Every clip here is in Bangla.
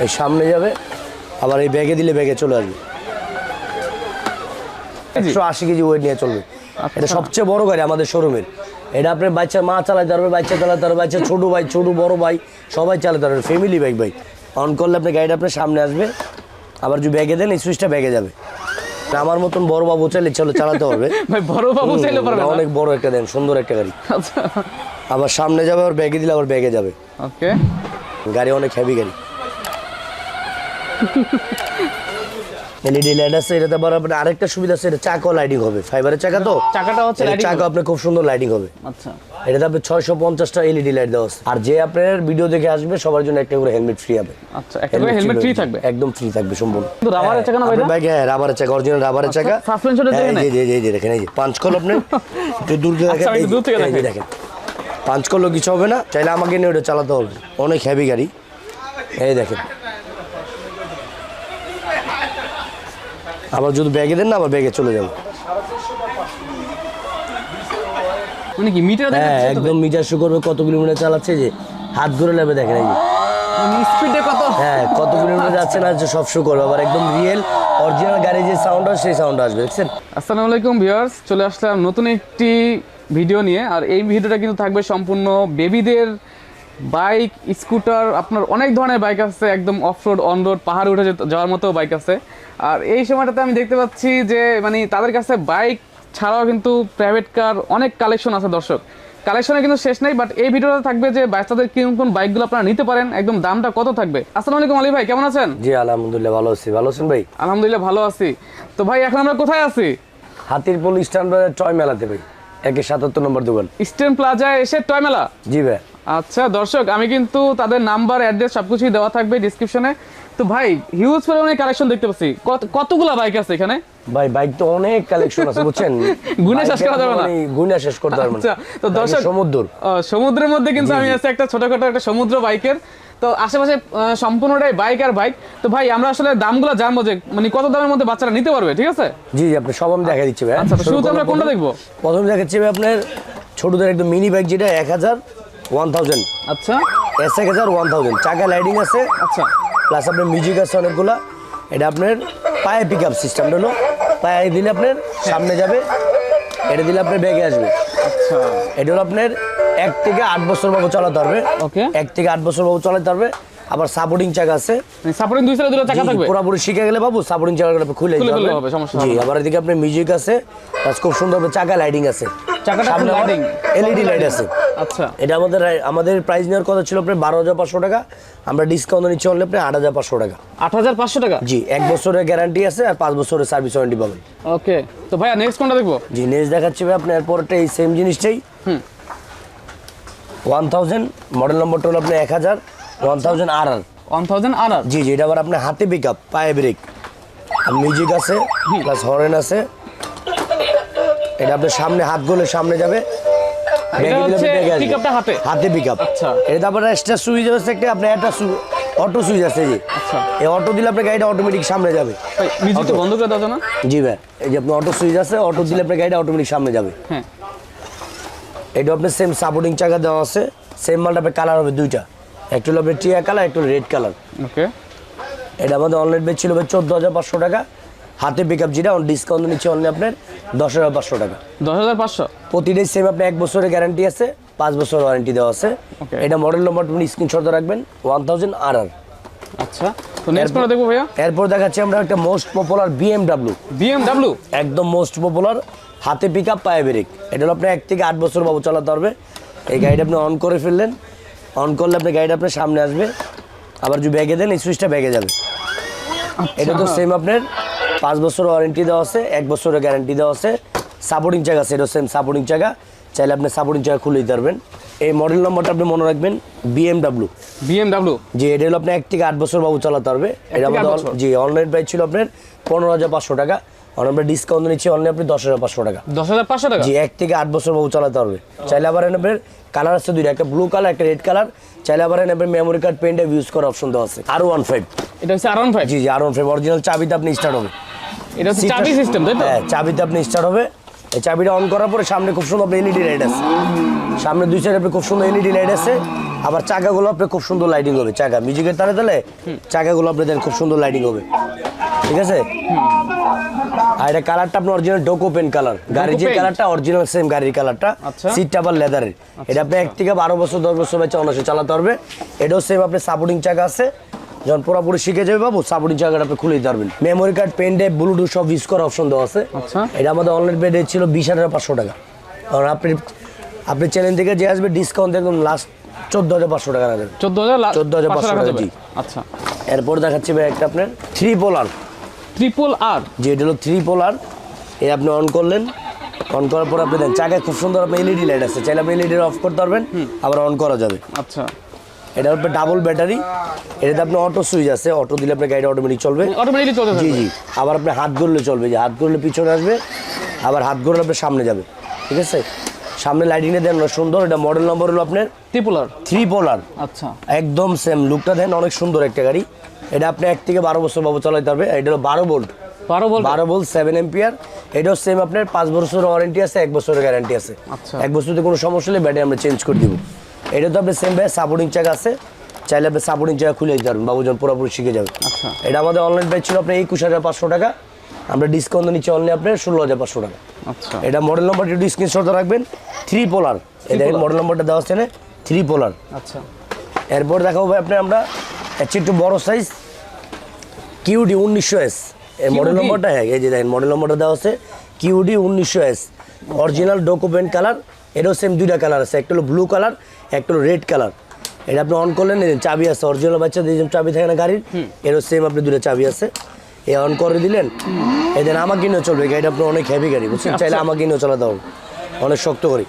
এই সামনে যাবে, আবার এই ব্যাগে দিলে ব্যাগে চলে আসবে। 180 কেজি ওয়েট নিয়ে চলবে। এটা সবচেয়ে বড় গাড়ি আমাদের শোরুমের। এটা আপনার বাচ্চা মা চালাতে পারবে, বাচ্চা চালাতে পারবে, বাচ্চা ছোটো ভাই, ছোটো বড় ভাই সবাই চালাতে পারবে, ফ্যামিলি বাইক ভাই। অন করলে আপনার গাড়িটা আপনার সামনে আসবে, আবার যদি ব্যাগে দেন এই সুইচটা ব্যাগে যাবে। আমার মতন বড় বাবু চাইলে চালাতে পারবে ভাই, বড় বাবু চাইলে পারবে, অনেক বড় একটা দেন, সুন্দর একটা গাড়ি। আবার সামনে যাবে, আবার ব্যাগে দিলে আবার ব্যাগে যাবে। ওকে, গাড়ি অনেক হেভি গাড়ি। এলইডি লাইট আছে, এটাতে আবার আপনার আরেকটা সুবিধা আছে, এটা চাকাও লাইটিং হবে, ফাইবারের চাকা তো, চাকাটা হচ্ছে চাকা আপনার খুব সুন্দর লাইটিং হবে। আচ্ছা, এটাতে আপনার 650টা এলইডি লাইট দেওয়া আছে। আর যে আপনার ভিডিও দেখে আসবে সবার জন্য একটা করে হেলমেট ফ্রি হবে। আচ্ছা, একটা করে হেলমেট ফ্রি থাকবে, একদম ফ্রি থাকবে সম্পূর্ণ। তো রাবারের চাকা না ভাই? ভাই হ্যাঁ, রাবারের চাকা, অরিজিনাল রাবারের চাকা। সাসপেনশনের দেখেন, এই যে দেখেন, এই যে পাঁচ কল আপনি একটু দূর থেকে দেখেন, এই যে দেখেন পাঁচ কল কিছু হবে না, চাইলে আমাকে নিয়ে ওটা চালাতে হবে, অনেক হেভি গাড়ি। এই দেখেন, আবার যদি ব্যাগে দেন না, আবার ব্যাগে চলে যাবো। মানে কি মিটার দেখেন? হ্যাঁ, একদম মিটার শো করবে কত কিলোমিটার চালাচ্ছে, যে হাত ধরে নেবে দেখেন, এই যে স্পিডে কত, হ্যাঁ কত কিলোমিটার যাচ্ছে না সব শো করবে। আবার একদম রিয়েল অরিজিনাল গাড়ি যে সাউন্ড হয় সেই সাউন্ড আসবে, দেখছেন? আসসালামু আলাইকুম ভিউয়ার্স, চলে আসলাম নতুন একটি ভিডিও নিয়ে। আর এই ভিডিওটা কিন্তু থাকবে সম্পূর্ণ বেবিদের বাইক, স্কুটার, আপনার অনেক ধরনের বাইক আছে, একদম অফরোড, অনরোড, পাহাড়ে উঠে যাওয়ার মতো বাইক আছে। আর এই সময়টাতে আমি দেখতে পাচ্ছি যে মানে তাদের কাছে বাইক ছাড়াও কিন্তু প্রাইভেট কার অনেক কালেকশন আছে। দর্শক, কালেকশনে কিন্তু শেষ নাই, বাট এই ভিডিওতে থাকবে যে বাচ্চাদের কোন বাইকগুলো আপনারা নিতে পারেন, একদম দামটা কত থাকবে। আসসালামু আলাইকুম আলী ভাই, কেমন আছেন? জি আলহামদুলিল্লাহ ভালো আছি, ভালো আছেন ভাই? আলহামদুলিল্লাহ ভালো আছি। তো ভাই এখন আমরা কোথায় আছি? হাতিরপুল স্ট্যান্ডার্ড টয় মেলাতে ভাই, 177 নম্বর দোকান, ইস্টার্ন প্লাজায় এসে টয় মেলা। জি ভাই। আচ্ছা দর্শক, আমি কিন্তু তাদের নাম্বার, অ্যাড্রেস সবকিছুই দেওয়া থাকবে ডিসক্রিপশনে। তো ভাই হিউজ পরিমাণে কালেকশন দেখতে পাচ্ছি, কতগুলা বাইক আছে এখানে? ভাই বাইক তো অনেক কালেকশন আছে বুঝছেন, গুণে শেষ করা যাবে না, গুণে শেষ করতে পারবেন না। আচ্ছা, তো দর্শক সমুদ্রের মধ্যে কিন্তু আমি আছি একটা ছোটখাটো একটা সমুদ্র বাইকের। তো আশেপাশে সম্পূর্ণটাই বাইক আর বাইক। তো ভাই আমরা আসলে দামগুলো জানবো যে মানে কত দামের মধ্যে বাচ্চারা নিতে পারবে, ঠিক আছে? জি আপনি সব আমি দেখা দিচ্ছি ভাই। আচ্ছা, শুরুতে আমরা কোনটা দেখবো? প্রথমে দেখাচ্ছি ভাই আপনার ছোটদের একদম মিনি বাইক, যেটা 1000 আচ্ছা, S1000 চাকা লাইটিং আছে। আচ্ছা, প্লাস আপনার মিউজিক আছে অনেকগুলা। এটা আপনার পায়ে পিক আপ সিস্টেম হলো, পায়ে দিলে আপনার সামনে যাবে, এটা দিলে আপনার ব্যাগে আসবে। আচ্ছা, এটা হলো আপনার 1 থেকে 8 বছর বাবু চালাতে পারবে। ওকে, 1 থেকে 8 বছর বাবু চালাতে পারবে। আবার সাপোর্টিং চাকা আছে, সাপোর্টিং দুই সাইডে দুটো চাকা থাকবে। পুরোপুরি শিখে গেলে বাবু সাপোর্টিং চাকাগুলো খুলে দিতে হবে, সমস্যা জি। হবে না। আবার এদিকে আপনার মিউজিক আছে, প্লাস খুব সুন্দর চাকা লাইটিং আছে, চাকাটা সামনে লাইটিং, এলইডি লাইট আছে। আচ্ছা, এটা আমাদের প্রাইস নেওয়ার কথা ছিল আপনার 12,500 টাকা, আমরা ডিসকাউন্ট নিচ্ছি অনলি আপনার 8,500 টাকা। 8,500 টাকা? জি, 1 বছরের গ্যারান্টি আছে আর 5 বছরের সার্ভিস ওয়ারেন্টি পাবেন। ওকে, তো ভাইয়া নেক্সট কোনটা দেখবো? জি নেক্সট দেখাচ্ছি ভাই আপনার এরপরটা এই সেম জিনিসটাই। 1000 মডেল নম্বরটা হলো আপনার 1000 RR। জি, এটা আবার আপনার হাতে পিক আপ, পায়ে ব্রেক, মিউজিক আছে, প্লাস হর্ন আছে। এটা আপনার সামনে হাত গোলে সামনে যাবে, হাতে পিক আপ। আচ্ছা, এটা আপনার এক্সট্রা সুইচ আছে একটা, আপনার একটা অটো সুইচ আছে। জি, আচ্ছা, এই অটো দিলে আপনার গাড়িটা অটোমেটিক সামনে যাবে। মিউজিকটা বন্ধ করে দাও না? জি ভাই, এই যে আপনার অটো সুইচ আছে, অটো দিলে আপনার গাড়িটা অটোমেটিক সামনে যাবে। হ্যাঁ, এটা আপনার সেম সাপোর্টিং চাকা দেওয়া আছে, সেম মালটা আপনার কালার হবে দুইটা, একটা হলো আপনার টিয়া কালার, একটা হলো রেড কালার। ওকে, এটা আমাদের অনলাইন বেচ ছিল 14,500 টাকা, হাতে পিক আপ যেটা ডিসকাউন্ট নিচ্ছে অনলি আপনার 10,500 টাকা। 10,500? প্রতিটাই সেম আপনার 1 বছরের গ্যারান্টি আছে, 5 বছর ওয়ারেন্টি দেওয়া আছে। এটা মডেল নম্বর আপনি স্ক্রিনশট রাখবেন, 1000 RR। আচ্ছা, তো নেক্সট কোনটা দেখবো ভাইয়া? এরপর দেখাচ্ছি আমরা একটা মোস্ট পপুলার BMW, একদম মোস্ট পপুলার, হাতে পিক আপ, পায়ে ব্রেক। এটা হলো আপনার 1 থেকে 8 বছর বাবু চালাতে পারবে। এই গাড়িটা আপনি অন করে ফেললেন, অন করলে আপনার গাড়িটা আপনার সামনে আসবে, আবার যদি ব্যাগে দেন এই সুইচটা ব্যাগে যাবে। এটা তো সেম আপনার 5 বছর ওয়ারেন্টি দেওয়া আছে, 1 বছরের গ্যারান্টি দেওয়া আছে। সাপোর্টিং চাকা আছে, এটা সেম সাপোর্টিং চাকা, চাইলে আপনি সাপোর্টিং চাকা খুলে দিতে পারবেন। এই মডেল নম্বরটা আপনি মনে রাখবেন, BMW। জি, এটা হলো আপনার 1 থেকে 8 বছর বাবু চালাতে পারবে। এটা আমাদের জি অনলাইন প্রাইস ছিল আপনার 15,500 টাকা, আর আমরা ডিসকাউন্ট নিচ্ছি অনলি আপনি 10,500 টাকা। 10,500 টাকা? জি, 1 থেকে 8 বছর বাবু চালাতে পারবে। চাইলে আবার আপনার কালার আছে দুইটা, একটা ব্লু কালার, একটা রেড কালার। চাইলে আবার আপনার memory card, pen drive use করার অপশন দেওয়া আছে। R15, এটা হচ্ছে R15? জি, R15 অরিজিনাল চাবিতে আপনি স্টার্ট হবে। এটা হচ্ছে চাবি সিস্টেম, তাই তো? হ্যাঁ, চাবিতে আপনি স্টার্ট হবে। এই চাবিটা অন করার পরে সামনে খুব সুন্দর এলইডি লাইট আছে, সামনে দুই সাইডে খুব সুন্দর এলইডি লাইট আছে। আবার চাকাগুলো আপনার খুব সুন্দর লাইটিং হবে, চাকা মিউজিকের তালে তালে চাকাগুলো আপনি দেন খুব সুন্দর লাইটিং হবে, ঠিক আছে। আর এটা কালারটা আপনার অরিজিনাল ডোকো পেন কালার, গাড়ির যে কালারটা অরিজিনাল সেম গাড়ির কালারটা, সিটটা আবার লেদারের। এটা আপনি 1 থেকে 12 বছর 10 বছর বাচ্চা অনায়াসে চালাতে পারবে। এটাও সেম আপনার সাপোর্টিং চাকা আছে, যখন পুরোপুরি শিখে যাবে বাবু সাপোর্টিং চাকাটা আপনি খুলে দিতে পারবেন। Memory card, pen drive, bluetooth সব ইউজ করার অপশন দেওয়া আছে। এটা আমাদের অনলাইন পেডে ছিল 20,500 টাকা, আর আপনি চ্যানেল থেকে যে আসবে ডিসকাউন্ট একদম লাস্ট 14,500 টাকা দেবেন। 14,500 টাকা, জি। আচ্ছা, এরপর দেখাচ্ছি ভাই একটা আপনার ট্রিপল আর, যে এটা হলো ট্রিপল আর। এই আপনি অন করলেন, অন করার পর আপনি দেন চাকায় খুব সুন্দর আপনি এলইডি লাইট আছে, চাইলে আপনি এলইডি অফ করতে পারবেন, আবার অন করা যাবে। আচ্ছা, এটা হচ্ছে ডাবল ব্যাটারি, এটাতে আপনি অটো সুইচ আছে, অটো দিলে আপনার গাড়িটা অটোমেটিক চলবে, জি জি। আবার আপনি হাত ঘুরলে চলবে, যে হাত ঘুরলে পিছনে আসবে, আবার হাত ঘুরলে আপনার সামনে যাবে, ঠিক আছে। সামনে লাইটিংটা দেন অনেক সুন্দর। এটা মডেল নম্বর হলো আপনার ট্রিপল আর। আচ্ছা, একদম সেম লুকটা দেন, অনেক সুন্দর একটা গাড়ি। এটা আপনি 1 থেকে 12 বছর বাবু চালাতে পারবে। এটা হলো 12 ভোল্ট 7 এম্পিয়ার। এটাও সেম আপনার 5 বছরের ওয়ারেন্টি আছে, 1 বছরের গ্যারান্টি আছে। 1 বছরতে কোনো সমস্যা হলে ব্যাটারি আমরা চেঞ্জ করে দিব। এটা তো আপনি সেম ভাই সাপোর্টিং চাকা আছে, চাইলে আপনি সাপোর্টিং চাকা খুলে দিতে পারবেন, বাবুজন পুরোপুরি শিখে যাবে। এটা আমাদের অনলাইন প্রাইস ছিল আপনার 21,500 টাকা, আমরা ডিসকাউন্ট নিচ্ছি অনলি আপনার 16,500 টাকা। আচ্ছা, এটা মডেল নম্বরটা একটু স্ক্রিনশট রাখবেন, ট্রিপল আর। এটা মডেল নম্বরটা দেওয়া আছে না, ট্রিপল আর। আচ্ছা, এরপর দেখাবো ভাই আপনি আমরা একটু বড় সাইজ কিউডি 1900S। এই মডেল নম্বরটা, হ্যাঁ এই যে দেখেন মডেল নম্বরটা দেওয়া আছে QD 1900S, original document colour. এটাও সেম 2টা কালার আছে, একটা হলো ব্লু কালার, একটা হলো রেড কালার। এটা আপনি অন করলেন, চাবি আছে অরিজিনাল বাচ্চা দিয়ে চাবি থাকে না গাড়ির, এটাও সেম আপনি 2টা চাবি আছে। এ অন করে দিলেন, এই দেন আমাকে নিয়েও চলবে, গাড়িটা আপনার অনেক হেভি গাড়ি বুঝছেন, চাইলে আমাকে নিয়েও চালাতে হবে, অনেক শক্ত করি।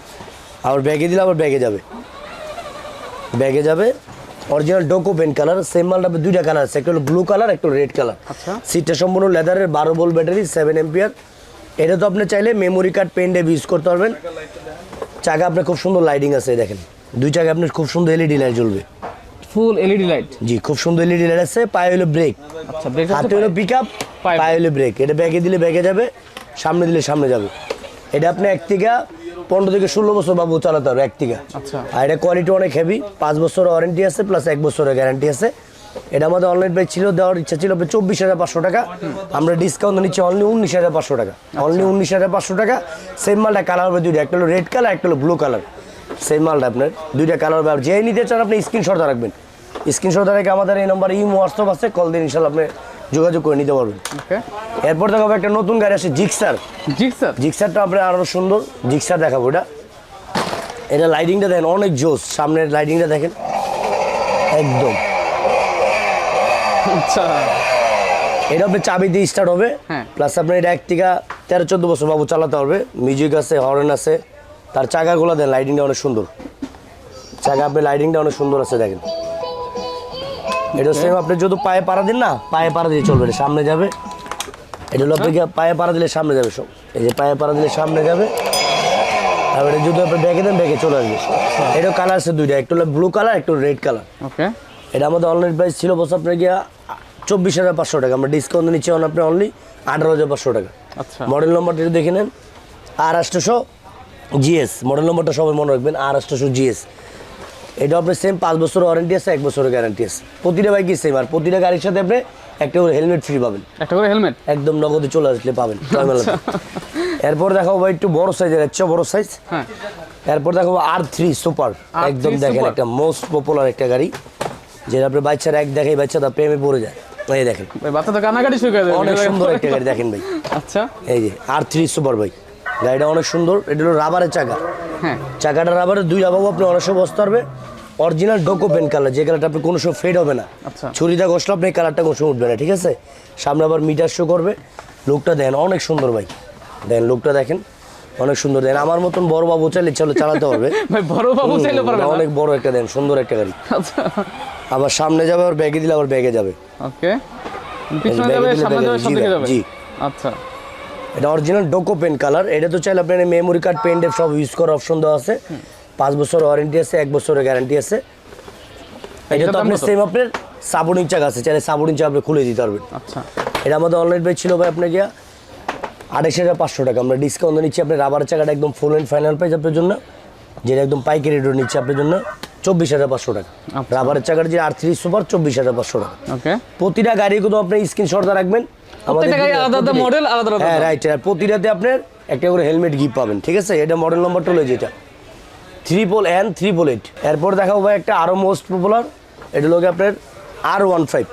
আবার ব্যাগে দিলে আবার ব্যাগে যাবে অরিজিনাল ডোকো পেন কালার। সেম মালটা 2টা কালার আছে, একটা হলো ব্লু কালার, একটা হলো রেড কালার। সিটটা সম্পূর্ণ লেদারের, 12 ভোল্ট ব্যাটারি, 7 এম্পিয়ার। এটা তো আপনি চাইলে memory card, pen drive use করতে পারবেন। চাকা আপনার খুব সুন্দর লাইটিং আছে, দেখেন 2 চাকা আপনার খুব সুন্দর এলইডি লাইট জ্বলবে, ফুল এলইডি লাইট, জি খুব সুন্দর এলইডি লাইট আছে। পায়ে হলো ব্রেক, আচ্ছা, ব্রেক হাতে হলো পিকআপ, পায়ে হলো ব্রেক। এটা ব্যাগে দিলে ব্যাগে যাবে, সামনে দিলে সামনে যাবে। এটা আপনি 1 থেকে 15 থেকে 16 বছর বাবু চালাতে হবে 1 থেকে। আচ্ছা, আর এটা কোয়ালিটি অনেক হেভি, 5 বছরের ওয়ারেন্টি আছে প্লাস 1 বছরের গ্যারান্টি আছে। এটা আমাদের অনলাইন প্রাইস ছিল, দেওয়ার ইচ্ছা ছিল 24,500 টাকা, আমরা ডিসকাউন্ট নিচ্ছি অনলি 19,500 টাকা, অনলি 19,500 টাকা। সেম মালটা কালার হবে 2টা, একটা হলো রেড কালার, একটা হলো ব্লু কালার। সেম মালটা আপনার 2টা কালার হবে। যে নিতে চান আপনি স্ক্রিনশট রাখবেন, স্ক্রিনশট রেখে আমাদের এই নম্বরে হোয়াটসঅ্যাপ আছে, কল দিন ইনশাল্লাহ আপনি যোগাযোগ করে নিতে পারবেন। এরপর দেখাবো একটা নতুন গাড়ি আছে জিক্সারটা আপনার আরো সুন্দর, জিক্সার দেখাবো। এটা লাইটিংটা দেখেন অনেক জোস, সামনের লাইটিংটা দেখেন একদম। আচ্ছা, এটা আপনি চাবি দিয়ে স্টার্ট হবে, প্লাস আপনার এটা 1 থেকে 13-14 বছর বাবু চালাতে পারবে। মিউজিক আছে, হর্ন আছে, তার চাকাগুলো দেন লাইটিংটা অনেক সুন্দর, চাকা আপনি লাইটিংটা অনেক সুন্দর আছে দেখেন। এটা সেম আপনি যদি পায়ে পাড়া দিন না, পায়ে পাড়া দিয়ে চলবে, এটা সামনে যাবে। এটা হলো আপনি পায়ে পাড়া দিলে সামনে যাবে সব, এই যে পায়ে পাড়া দিলে সামনে যাবে। আর এটা যদি আপনি ব্যাগে দেন ব্যাগে চলে আসবে। এটা কালার আছে 2টা, একটা হলো ব্লু কালার, একটা হলো রেড কালার। এটা আমাদের অনলাইন প্রাইস ছিল বস আপনার গিয়া 24,500 টাকা, আমরা ডিসকাউন্ট নিচ্ছি আপনি অনলি 18,500 টাকা। মডেল নম্বরটা একটু দেখে নেন, R800 GS, মডেল নম্বরটা সবাই মনে রাখবেন, R800 GS। এটা আপনার সেম 5 বছরের ওয়ারেন্টি আছে, 1 বছরের গ্যারান্টি আছে। প্রতিটা বাইকই সেম, আর প্রতিটা গাড়ির সাথে আপনি একটা করে হেলমেট ফ্রি পাবেন, একটা করে হেলমেট একদম নগদে চলে আসলে পাবেন। এরপর দেখাবো ভাই একটু বড় সাইজের, একটু বড় সাইজ। এরপর দেখাবো R3 সুপার, একদম দেখেন একটা মোস্ট পপুলার একটা গাড়ি, যেটা আপনার বাচ্চারা এক দেখে বাচ্চাটা প্রেমে পড়ে যায়। এই দেখেন বাচ্চা তো কানাকাটি শুরু করে দেয়, অনেক সুন্দর একটা গাড়ি দেখেন ভাই। আচ্ছা, এই যে R3 সুপার ভাই, গাড়িটা অনেক সুন্দর। এটা হলো রাবারের চাকা, চাকাটা রাবারের, 2 বাবু আপনি অনেক সময় বসতে পারবে। অরিজিনাল ডোকো পেন কালার, যে কালারটা আপনি কোনো সময় ফেড হবে না, ছুরিটা ঘষলে আপনি এই কালারটা কোনো সময় উঠবে না, ঠিক আছে। সামনে আবার মিটার শো করবে। লুকটা দেখেন অনেক সুন্দর ভাই, দেখেন লুকটা দেখেন অনেক সুন্দর। দেখেন আমার মতন বড় বাবু চাইলে চালাতে পারবে ভাই, বড় বাবু চাইলে পারবে, অনেক বড় একটা দেন সুন্দর একটা গাড়ি। আবার সামনে যাবে, আর ব্যাগে দিলে আবার ব্যাগে যাবে। ওকে, পিছনে যাবে, সামনে যাবে, সব দিকে যাবে। জি, আচ্ছা। এটা অরিজিনাল ডোকো পেন কালার। এটা তো চাইলে আপনার মেমোরি কার্ড, পেন ড্রাইভ সব ইউজ করার অপশন দেওয়া আছে। 5 বছর ওয়ারেন্টি আছে, 1 বছরের গ্যারান্টি আছে। এটা তো আপনার সেম আপনার সাপোর্টিং চাকা আছে, চাইলে সাপোর্টিং চাকা আপনি খুলে দিতে পারবেন। আচ্ছা, এটা আমাদের অনলাইন প্রাইস ছিল ভাই আপনার গিয়া 28,500 টাকা, আমরা ডিসকাউন্ট নিচ্ছি। আপনি রাবার চাকাটা একদম ফুল অ্যান্ড ফাইনাল প্রাইস আপনার জন্য, যেটা একদম পাইকারি রেটে নিচ্ছে আপনার জন্য 24,500 টাকা। রাবারের চাকার যে R3 সুপার 24,500 টাকা। ওকে, প্রতিটা গাড়ি কিন্তু আপনি স্ক্রিনশট রাখবেন, প্রত্যেকটা গাড়ি আলাদা আলাদা মডেল, আলাদা আলাদা। হ্যাঁ রাইট, আর প্রতিটাতে আপনার একটা করে হেলমেট গিফট পাবেন, ঠিক আছে? এটা মডেল নম্বরটা হলো যেটা 388। এরপর দেখাবো ভাই একটা আরো মোস্ট পপুলার, এটা হলো আপনার R15।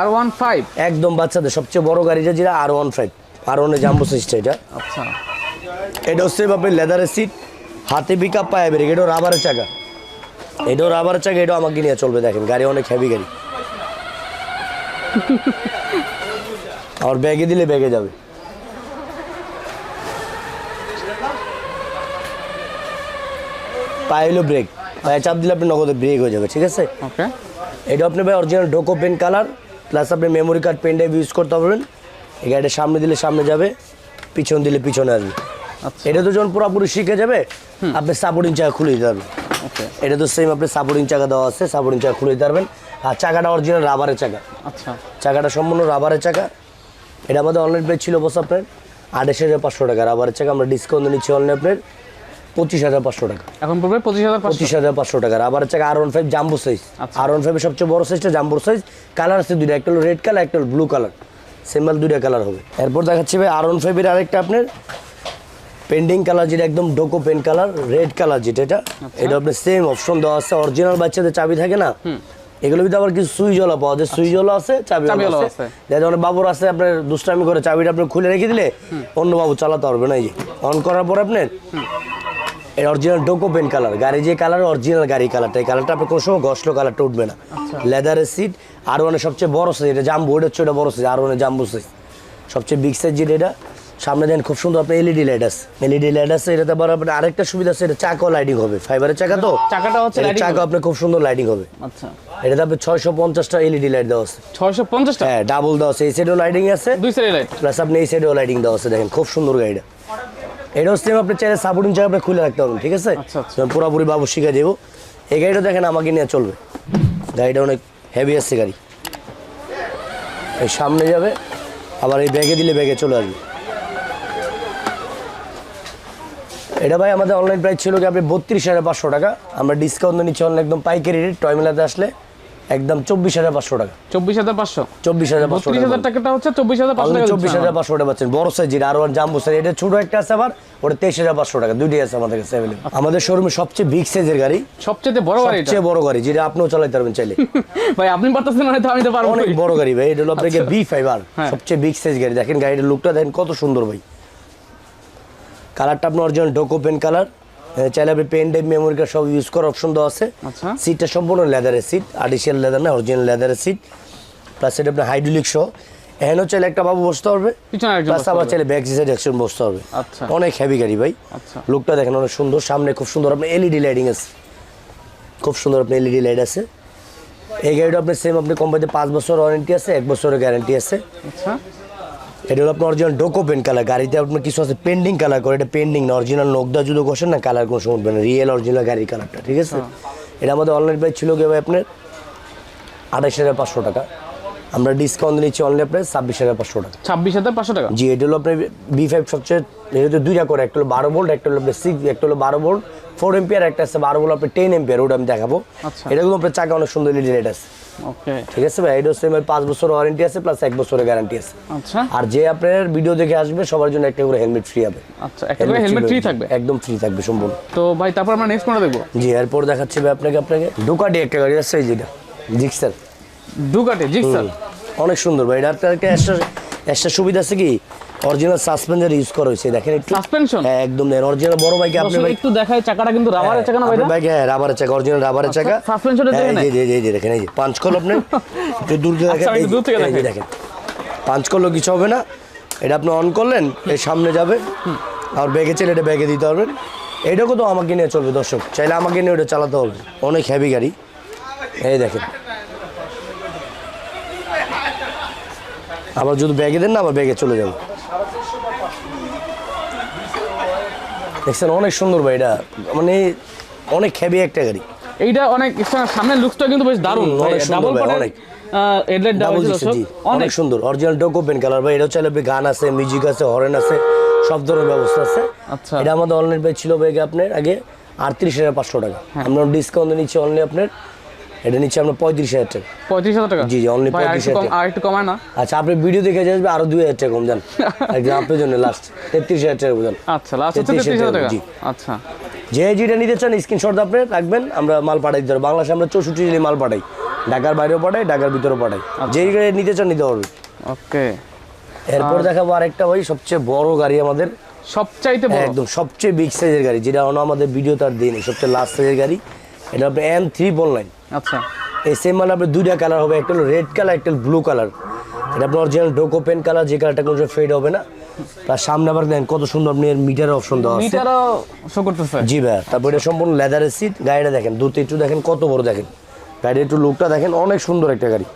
R15 একদম বাচ্চাদের সবচেয়ে বড় গাড়ি যেটা R15, R1 এর জাম্বো সাইজটা এটা। আচ্ছা, এটা হচ্ছে আপনার লেদারের সিট, হাতে পিকআপ, পায়ে ব্রেক, এটাও রাবারের চাকা, এটাও রাবারের চাকা, এটাও আমাকে নিয়ে চলবে। দেখেন গাড়ি অনেক হেভি গাড়ি, আর ব্যাগে দিলে ব্যাগে যাবে। পায়ে হলো ব্রেক, পায়ে চাপ দিলে আপনি নগদে ব্রেক হয়ে যাবে, ঠিক আছে? ওকে, এটা আপনি ভাই অরিজিনাল ডোকো পেন কালার, প্লাস আপনি memory card, pen drive use করতে পারবেন। এই গাড়িটা সামনে দিলে সামনে যাবে, পিছন দিলে পিছনে আসবে। আচ্ছা, এটা তো যখন পুরোপুরি শিখে যাবে আপনি সাপোর্টিং চাকা খুলে দিতে পারবেন। ওকে, এটা তো সেম, আপনি সাপোর্টিং চাকা দেওয়া আছে, সাপোর্টিং চাকা খুলে দিতে পারবেন। আর চাকাটা অরিজিনাল রাবারের চাকা, আচ্ছা, চাকাটা সম্পূর্ণ রাবারের চাকা। এটা আমাদের অনলাইন প্রাইস ছিল বস আপনার 28,500 টাকা রাবারের চাকা, আমরা ডিসকাউন্ট নিচ্ছি অনলাইন আপনার 25,500 টাকা। এখন পড়বে 25,500। 25,500 টাকা রাবারের চাকা, R15 জাম্বো সাইজ। R15 এর সবচেয়ে বড় সাইজটা জাম্বো সাইজ। কালার আছে দুইটা, একটা হলো রেড কালার, একটা হলো ব্লু কালার, সিম্বল দুইটা কালার হবে। এরপর দেখাচ্ছি ভাই R15 এর আরেকটা আপনার পেন্ডিং কালার, যেটা একদম ডোকো পেন কালার, রেড কালার যেটা, এটা আপনার সেম অপশন দেওয়া আছে। অরিজিনাল বাচ্চাদের চাবি থাকে না, এগুলো কিন্তু আবার কিছু সুইচওয়ালা পাওয়া যায়, সুইচওয়ালা আছে, চাবিওয়ালা আছে। যাদের অনেক বাবুর আছে, আপনার দুষ্টামি করে চাবিটা আপনি খুলে রেখে দিলে অন্য বাবু চালাতে পারবে না। এই যে অন করার পর আপনার এটা অরিজিনাল ডোকো পেন কালার, গাড়ি যে কালার অরিজিনাল গাড়ি কালারটা, এই কালারটা আপনার কোনো সময় ঘষলো কালারটা উঠবে না। লেদারের সিট, R1 এর সবচেয়ে বড় সাইজ, এটা জাম্বো, এটা হচ্ছে এটা বড় সাইজ, R1 এর জাম্বো সাইজ সবচেয়ে বিগ সাইজ যেটা। এটা সামনে দেন খুব সুন্দর আপনার এলইডি লাইট আছে, এলইডি লাইট আছে। এটাতে আবার আপনার আরেকটা সুবিধা আছে, এটা চাকাও লাইটিং হবে, ফাইবারের চাকা তো, চাকাটা হচ্ছে চাকা আপনার খুব সুন্দর লাইটিং হবে। আচ্ছা, এটাতে আপনার 650টা এলইডি লাইট দেওয়া আছে। 650টা? হ্যাঁ, ডাবল দেওয়া আছে, এই সাইডেও লাইটিং আছে, দুই সাইডে লাইট, প্লাস আপনি এই সাইডেও লাইটিং দেওয়া আছে। দেখেন খুব সুন্দর গাড়িটা। এটাও সেম, আপনি চাইলে সাপোর্টিং চাকা আপনি খুলে রাখতে পারবেন, ঠিক আছে? পুরোপুরি বাবু শিখে দেবো। এই গাড়িটা দেখেন আমাকে নিয়ে চলবে, গাড়িটা অনেক হেভি আসছে গাড়ি। এই সামনে যাবে, আবার এই ব্যাগে দিলে ব্যাগে চলে আসবে। এটা ভাই আমাদের অনলাইন প্রাইস ছিল কি আপনি 32,500 টাকা, আমরা ডিসকাউন্ট নিচ্ছি অনলাইন একদম পাইকারি রেট, টয় মেলাতে আসলে একদম 24,500 টাকা। 24,500? 24,500 30,000 টাকাটা হচ্ছে 24,500 টাকা। 24,500 টাকা পাচ্ছেন বড় সাইজ, যেটা R1 জাম্বো সাইজ। এটা ছোট একটা আছে, আবার ওটা 23,500 টাকা, দুইটাই আছে আমাদের কাছে অ্যাভেলেবল। আমাদের শোরুমে সবচেয়ে বিগ সাইজের গাড়ি, সবচেয়ে বড় গাড়ি, সবচেয়ে বড় গাড়ি, যেটা আপনিও চালাতে পারবেন চাইলে। ভাই আপনি পারতেছেন না, তো আমি তো পারবো। অনেক বড় গাড়ি ভাই, এটা হলো আপনাকে B5R, সবচেয়ে বিগ সাইজ গাড়ি। দেখেন গাড়ির লুকটা দেখেন কত সুন্দর ভাই। কালারটা আপনার অরিজিনাল ডোকো পেন কালার, চাইলে আপনি পেন ড্রাইভ, মেমোরি কার্ড সব ইউজ করার অপশন দেওয়া আছে। সিটটা সম্পূর্ণ লেদারের সিট, আর্টিফিশিয়াল লেদার না, অরিজিনাল লেদারের সিট, প্লাস এটা আপনার হাইড্রোলিক সহ। এখানেও চাইলে একটা বাবু বসতে পারবে, প্লাস আবার চাইলে ব্যাক সাইড একজন বসতে পারবে। অনেক হেভি গাড়ি ভাই, লুকটা দেখেন অনেক সুন্দর। সামনে খুব সুন্দর আপনার এলইডি লাইটিং আছে, খুব সুন্দর আপনার এলইডি লাইট আছে। এই গাড়িটা আপনার সেম, আপনি কোম্পানিতে 5 বছর ওয়ারেন্টি আছে, 1 বছরের গ্যারান্টি আছে। এটা হলো আপনার অরিজিনাল ডোকো পেন কালার, গাড়িতে আপনার কিছু আছে পেন্ডিং কালার করে, এটা পেন্ডিং না, অরিজিনাল নকদা যদি ঘষেন না কালার কোনো সময় উঠবে না, রিয়েল অরিজিনাল গাড়ির কালারটা, ঠিক আছে? এটা আমাদের অনলাইন প্রাইস ছিল কি ভাই আপনার 28,500 টাকা, আমরা ডিসকাউন্ট নিচ্ছি অনলাইন প্রাইস 26,500 টাকা। 26,500 টাকা? জি। এটা হলো আপনার B5 সবচেয়ে, এটা দুইটা করে, একটা হলো 12 ভোল্ট, একটা হলো 6, একটা হলো 12 ভোল্ট 4 এম্পিয়ার, একটা আছে 12 ভোল্ট আপনার 10 এম্পিয়ার, ওটা আমি দেখাবো। এটা কিন্তু আপনার চাকা অনেক সুন্দর এলইডি লাইট আছে। ওকে, ঠিক আছে ভাই, এটা সেম 5 বছর ওয়ারেন্টি আছে, প্লাস 1 বছরের গ্যারান্টি আছে। আচ্ছা, আর যে আপনার ভিডিও দেখে আসবে সবার জন্য একটা করে হেলমেট ফ্রি হবে। আচ্ছা, একটা করে হেলমেট ফ্রি থাকবে? একদম ফ্রি থাকবে সম্পূর্ণ। তো ভাই তারপর আমরা নেক্সট কোনটা দেখবো? জি, এরপর দেখাচ্ছি ভাই আপনাকে ডুকাটি একটা গাড়ি আছে, যেটা জিক্সার। ডুকাটি জিক্সার অনেক সুন্দর ভাই। এটা একটা এক্সট্রা সুবিধা আছে কি, অরিজিনাল সাসপেনশন ইউজ করা হয়েছে, দেখেন একটু সাসপেনশন। হ্যাঁ একদম অরিজিনাল বড় বাইকে আপনি ভাই একটু দেখায়, চাকাটা কিন্তু রাবারের চাকা না ভাই? ভাই হ্যাঁ, রাবারের চাকা, অরিজিনাল রাবারের চাকা। সাসপেনশনের দেখেন, এই যে দেখেন, এই যে পাঁচ কল আপনি একটু দূর থেকে দেখেন, এই যে দেখেন পাঁচ কলও কিছু হবে না। এটা আপনি অন করলেন, এই সামনে যাবে, আর ব্যাগে চাইলে এটা ব্যাগে দিতে পারবেন। এইটাকে তো আমাকে নিয়ে চলবে, দর্শক চাইলে আমাকে নিয়ে ওটা চালাতে হবে, অনেক হেভি গাড়ি। এই দেখেন, আবার যদি ব্যাগে দেন না, আবার ব্যাগে চলে যাবে। দেখছেন অনেক সুন্দর ভাই, এটা মানে অনেক হেভি একটা গাড়ি। এইটা অনেক সামনের লুকসটা কিন্তু বেশ দারুণ, অনেক সুন্দর ভাই, অনেক হেডলাইট ডাবল জি, অনেক সুন্দর অরিজিনাল ডোকো পেন কালার ভাই। এটা চাইলে গান আছে, মিউজিক আছে, হরেন আছে, সব ধরনের ব্যবস্থা আছে। আচ্ছা, এটা আমাদের অনলাইন প্রাইস ছিল ভাই আপনার আগে 38,500 টাকা। আমরা ডিসকাউন্ট নিচ্ছি অনলি আপনার, এটা নিচ্ছে আমরা 35,000 টাকা। 35,000 টাকা? জি জি, অনলি 35,000 টাকা। আর একটু কমায় না? আচ্ছা, আপনি ভিডিও দেখে যাবে আরো 2,000 টাকা কম দেন একদম আপনার জন্য, লাস্ট 33,000 টাকা দেন। আচ্ছা, লাস্ট হচ্ছে 33,000 টাকা। আচ্ছা, যে যেটা নিতে চান স্ক্রিনশট আপনি রাখবেন, আমরা মাল পাঠাই দিতে পারবো। বাংলাদেশে আমরা 64 জেলায় মাল পাঠাই, ঢাকার বাইরেও পাঠাই, ঢাকার ভিতরেও পাঠাই। যে গাড়ি নিতে চান নিতে পারবেন। ওকে, এরপর দেখাবো আরেকটা ভাই, সবচেয়ে বড় গাড়ি আমাদের, সবচাইতে বড়, একদম সবচেয়ে বিগ সাইজের গাড়ি, যেটা আমাদের ভিডিও তার দিইনি, সবচেয়ে লাস্ট সাইজের গাড়ি। এটা আপনি M3 আচ্ছা, এই সেম মাল আপনার দুইটা কালার হবে, একটা হলো রেড কালার, একটা ব্লু কালার। এটা আপনার অরিজিনাল ডোকো পেন কালার, যে কালারটা কোনো ফেড হবে না। তার সামনে আবার দেখেন কত সুন্দর আপনি মিটার অপশন দেওয়া আছে, মিটারও শো করতেছে। জি ভাই। তারপর এটা সম্পূর্ণ লেদারের সিট। গাড়িটা দেখেন দুটো একটু দেখেন কত বড়, দেখেন গাড়ির একটু লুকটা দেখেন, অনেক সুন্দর একটা গাড়ি।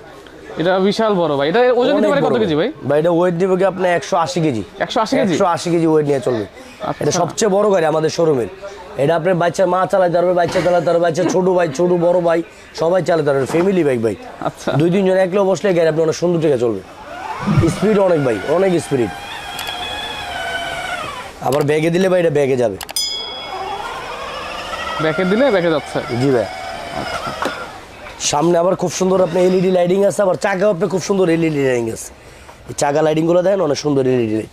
এটা বিশাল বড় ভাই। এটা ওজন দিতে পারে কত কেজি ভাই? ভাই এটা ওয়েট দিবে কি আপনি 180 কেজি। 180 কেজি? 180 কেজি ওয়েট নিয়ে চলবে। এটা সবচেয়ে বড় গাড়ি আমাদের শোরুমের। এটা আপনার বাচ্চা মা চালাতে পারবে, বাচ্চা চালাতে পারবে, বাচ্চা ছোট ভাই, ছোট বড় ভাই সবাই চালাতে পারবে, ফ্যামিলি বাইক ভাই। আচ্ছা, 2-3 জন একলেও বসলে গাড়ি আপনি অনেক সুন্দর থেকে চলবে। স্পিড অনেক ভাই, অনেক স্পিড। আবার ব্যাগে দিলে ভাই এটা ব্যাগে যাবে, ব্যাকে দিলে ব্যাকে যাচ্ছে। জি ভাই। সামনে আবার খুব সুন্দর আপনি এলইডি লাইটিং আছে, আবার চাকাও আপনি খুব সুন্দর এলইডি লাইটিং আছে। এই চাকা লাইটিংগুলো দেখেন অনেক সুন্দর এলইডি লাইট।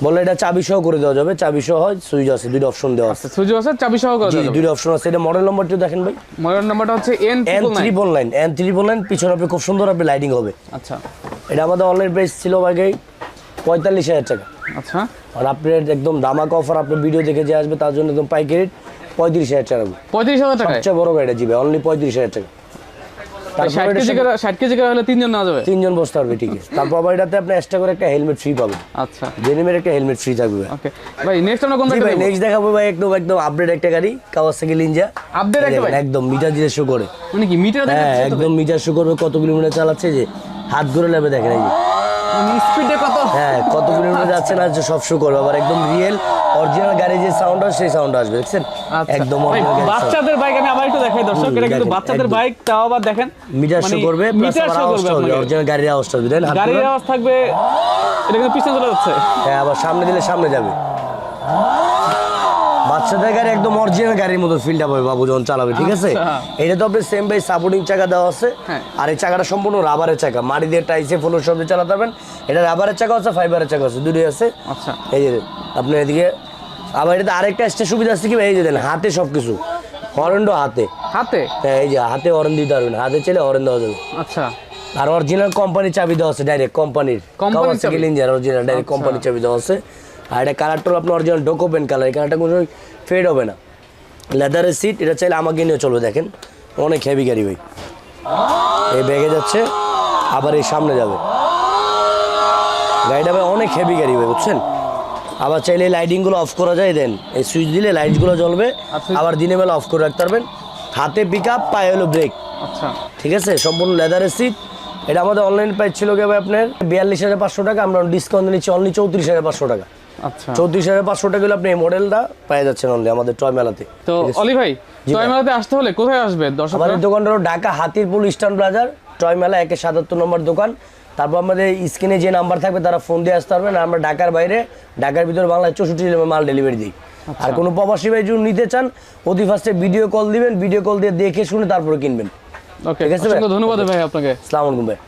বললে এটা চাবি সহ করে দেওয়া যাবে, চাবি সহ হয়, সুইচ আছে, দুইটা অপশন দেওয়া আছে। সুইচ আছে, চাবি সহ করে দেওয়া যাবে। দুইটা অপশন আছে। এটা মডেল নাম্বারটা দেখেন ভাই, মডেল নাম্বারটা হচ্ছে N399 পিছনে আপনি খুব সুন্দর আপনি লাইটিং হবে। আচ্ছা, এটা আমাদের অনলাইন প্রাইস ছিল আগে 45,000 টাকা। আচ্ছা, আর আপনার একদম দামাকা অফার, আপনার ভিডিও দেখে যে আসবে তার জন্য একদম পাইকারি 35,000 টাকা। 35,000 টাকা? সবচেয়ে বড় গাড়িটা জি ভাই, অনলি 35,000 টাকা। 60 কেজি হলে 3 জন নেওয়া যাবে? 3 জন বসতে পারবে, ঠিক আছে। তারপর আবার এটাতে আপনি এক্সট্রা করে একটা হেলমেট ফ্রি পাবেন। আচ্ছা, ডেনিমের একটা হেলমেট ফ্রি থাকবে। ওকে ভাই, নেক্সট আমরা কোন জি গাড়ি ভাই, নেক্সট দেখাবো ভাই একদম আপডেট একটা গাড়ি, কাওয়াসাকি নিনজা। আপডেট একটা ভাই? একদম মিটার দিয়ে শো করে। মানে কি মিটার হ্যাঁ, দেখাচ্ছে? একদম মিটার শো করবে, কত কিলোমিটার চালাচ্ছে, যে হাত ঘুরে নেবে দেখেন এই যে। মানে স্পিডে কত? হ্যাঁ, কত কিলোমিটার যাচ্ছে না সব শো করবে। আবার একদম রিয়েল অরিজিনাল গাড়ি যে সাউন্ড আসে সেই সাউন্ড আসবে, দেখছেন? একদম অরিজিনাল গাড়ি। বাচ্চাদের বাইক আমি আবার একটু দেখাই দর্শক, এটা কিন্তু বাচ্চাদের বাইক, তাও আবার দেখেন মিটার শো করবে, প্লাস আবার আওয়াজ হবে, অরিজিনাল গাড়ির আওয়াজ হবে, দেন গাড়ির আওয়াজ থাকবে। এটা কিন্তু পিছনে চলে যাচ্ছে। হ্যাঁ, আবার সামনে দিলে সামনে যাবে। বাচ্চাদের গাড়ি একদম অরিজিনাল গাড়ির মতো ফিলটা পাবে বাবু যখন চালাবে, ঠিক আছে? এটা তো আপনার সেম ভাই সাপোর্টিং চাকা দেওয়া আছে। আর এই চাকাটা সম্পূর্ণ রাবারের চাকা, মাটি দিয়ে টাইসে ফ্লোর সব দিয়ে চালাতে পারবেন। এটা রাবারের চাকা আছে, ফাইবারের চাকা আছে, দুটোই আছে। আচ্ছা, এই যে আপনার এদিকে আবার এটাতে আরেকটা এক্সট্রা সুবিধা আছে কি ভাই, এই যে দেন হাতে সবকিছু, হরেন্ডও হাতে। হাতে? হ্যাঁ, এই যে হাতে হরেন দিতে পারবেন, হাতে চলে হরেন দেওয়া যাবে। আচ্ছা, আর অরিজিনাল কোম্পানির চাবি দেওয়া আছে, ডাইরেক্ট কোম্পানির কাওয়াসাকি নিনজা অরিজিনাল ডাইরেক্ট কোম্পানির চাবি দেওয়া আছে। আর এটা কালারটা আপনার অরিজিনাল ডোকো পেন কালার, এই কালারটা কোনো ফেড হবে না। লেদারের সিট, এটা চাইলে আমাকে নিয়ে চলবে, দেখেন অনেক হেভি গাড়ি ভাই। এই ব্যাগে যাচ্ছে, আবার এই সামনে যাবে, গাড়িটা ভাই অনেক হেভি গাড়ি ভাই, বুঝছেন? আবার চাইলে লাইটিংগুলো অফ করা যায়, দেন এই সুইচ দিলে লাইটগুলো জ্বলবে। আবার দিনের বেলা অফ করে রাখতে পারবেন। হাতে পিক আপ, পায়ে হলো ব্রেক। আচ্ছা, ঠিক আছে, সম্পূর্ণ লেদারের সিট। এটা আমাদের অনলাইন প্রাইস ছিল কি ভাই আপনার 42,500 টাকা, আমরা ডিসকাউন্ট নিচ্ছি অনলি 34,500 টাকা। আচ্ছা, 34,500 টাকা হলে আপনি এই মডেলটা পেয়ে যাচ্ছেন অনলি আমাদের টয় মেলাতে। তো অলি ভাই, টয় মেলাতে আসতে হলে কোথায় আসবে দর্শক? আমাদের দোকানটা হলো ঢাকা হাতিরপুল ইস্টার্ন প্লাজার টয় মেলা 177 নম্বর দোকান। তারপর আমাদের স্ক্রিনে যে নাম্বার থাকবে তারা ফোন দিয়ে আসতে পারবেন। আমরা ঢাকার বাইরে, ঢাকার ভিতরে বাংলায় 64 জেলায় মাল ডেলিভারি দিই। আর কোনো প্রবাসী ভাই যদি নিতে চান, অতি ফার্স্টে ভিডিও কল দিবেন, ভিডিও কল দিয়ে দেখে শুনে তারপরে কিনবেন। ওকে, ধন্যবাদ ভাই আপনাকে। আসসালামু আলাইকুম ভাই।